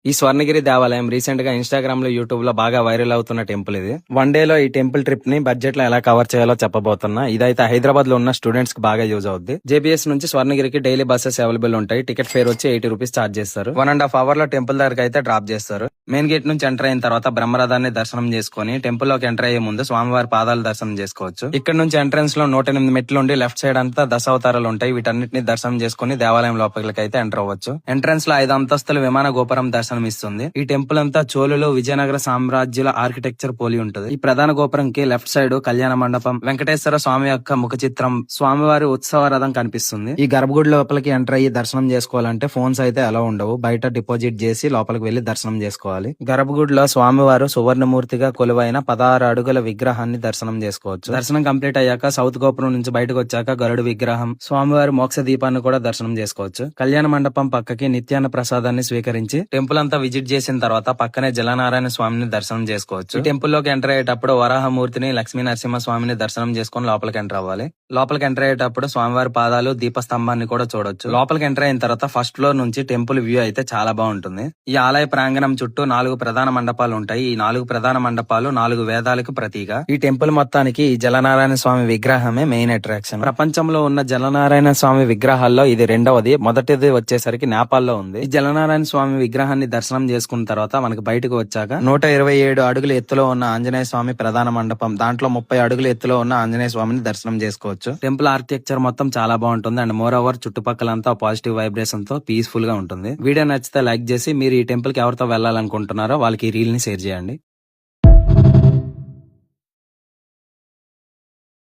ఈ స్వర్ణగిరి దేవాలయం రీసెంట్ గా ఇన్స్టాగ్రామ్ లో యూట్యూబ్ లో బాగా వైరల్ అవుతున్న టెంపుల్ ఇది. వన్ డే లో ఈ టెంపుల్ ట్రిప్ ని బడ్జెట్ లో ఎలా కవర్ చేయాలో చెప్పబోతున్నా. ఇదైతే హైదరాబాద్ లో ఉన్న స్టూడెంట్స్ కి బాగా యూజ్ అవుద్ది. జేబీఎస్ నుంచి స్వర్ణగిరికి డైలీ బస్సెస్ అవైలబుల్ ఉంటాయి. టికెట్ ఫేర్ వచ్చి 80 రూపీస్ చార్జ్ చేస్తారు. 1.5 అవర్ లో టెంపుల్ దగ్గరికి అయితే డ్రాప్ చేస్తారు. మెయిన్ గేట్ నుంచి ఎంటర్ అయిన తర్వాత బ్రహ్మరథాన్ని దర్శనం చేసుకుని టెంపుల్ లోకి ఎంటర్ అయ్యే ముందు స్వామివారి పాదాలు దర్శనం చేసుకోవచ్చు. ఇక్కడ నుంచి ఎంట్రన్స్ లో 108 మెట్లు ఉండి లెఫ్ట్ సైడ్ అంతా దశావతారాలు ఉంటాయి. వీటన్నిటిని దర్శనం చేసుకుని దేవాలయం లోపలికి అయితే ఎంటర్ అవ్వచ్చు. ఎంట్రన్స్ లో 5 అంతస్తుల విమాన గోపురం దర్శనం ఇస్తుంది. ఈ టెంపుల్ అంతా చోళులు విజయనగర సామ్రాజ్యాల ఆర్కిటెక్చర్ పోలి ఉంటది. ఈ ప్రధాన గోపురం కి లెఫ్ట్ సైడ్ కళ్యాణ మండపం, వెంకటేశ్వర స్వామి యొక్క ముఖ చిత్రం, స్వామివారి ఉత్సవ రథం కనిపిస్తుంది. ఈ గర్భగుడి లోపలికి ఎంటర్ అయ్యి దర్శనం చేసుకోవాలంటే ఫోన్స్ అయితే అలా ఉండవు. బయట డిపాజిట్ చేసి లోపలికి వెళ్లి దర్శనం చేసుకోవాలి. గర్భగుడిలో స్వామివారు సువర్ణమూర్తిగా కొలువైన 16 అడుగుల విగ్రహాన్ని దర్శనం చేసుకోవచ్చు. దర్శనం కంప్లీట్ అయ్యాక సౌత్ గోపురం నుంచి బయటకు వచ్చాక గరుడు విగ్రహం, స్వామివారి మోక్ష దీపాన్ని కూడా దర్శనం చేసుకోవచ్చు. కళ్యాణ మండపం పక్కకి నిత్యాన్న ప్రసాదాన్ని స్వీకరించి టెంపుల్ అంతా విజిట్ చేసిన తర్వాత పక్కనే జలనారాయణ స్వామిని దర్శనం చేసుకోవచ్చు. ఈ టెంపుల్ లోకి ఎంటర్ అయ్యేటప్పుడు వరాహమూర్తిని, లక్ష్మీ నరసింహ స్వామిని దర్శనం చేసుకుని లోపలికి ఎంటర్ అవ్వాలి. లోపలికి ఎంటర్ అయ్యేటప్పుడు స్వామివారి పాదాలు, దీపస్తంభాన్ని కూడా చూడొచ్చు. లోపలికి ఎంటర్ అయిన తర్వాత ఫస్ట్ ఫ్లోర్ నుంచి టెంపుల్ వ్యూ అయితే చాలా బాగుంటుంది. ఈ ఆలయ ప్రాంగణం చుట్టూ 4 ప్రధాన మండపాలు ఉంటాయి. ఈ 4 ప్రధాన మండపాలు 4 వేదాలకు ప్రతీక. ఈ టెంపుల్ మొత్తానికి ఈ జలనారాయణ స్వామి విగ్రహమే మెయిన్ అట్రాక్షన్. ప్రపంచంలో ఉన్న జలనారాయణ స్వామి విగ్రహాల్లో ఇది రెండవది. మొదటిది వచ్చేసరికి నేపాల్లో ఉంది. ఈ జలనారాయణ స్వామి విగ్రహాన్ని దర్శనం చేసుకున్న తర్వాత మనకి బయటకు వచ్చాక 127 అడుగుల ఎత్తులో ఉన్న ఆంజనేయ స్వామి ప్రధాన మండపం, దాంట్లో 30 అడుగుల ఎత్తులో ఉన్న ఆంజనేయ స్వామిని దర్శనం చేసుకోవచ్చు. టెంపుల్ ఆర్కిటెక్చర్ మొత్తం చాలా బాగుంటుంది. అండ్ మోర్ ఓవర్ చుట్టుపక్కలంతా పాజిటివ్ వైబ్రేషన్ తో పీస్ఫుల్ గా ఉంటుంది. వీడియో నచ్చితే లైక్ చేసి మీరు ఈ టెంపుల్ కి ఎవరితో వెళ్ళాలనుకుంటున్నారో వాళ్ళకి ఈ రీల్ ని షేర్ చేయండి.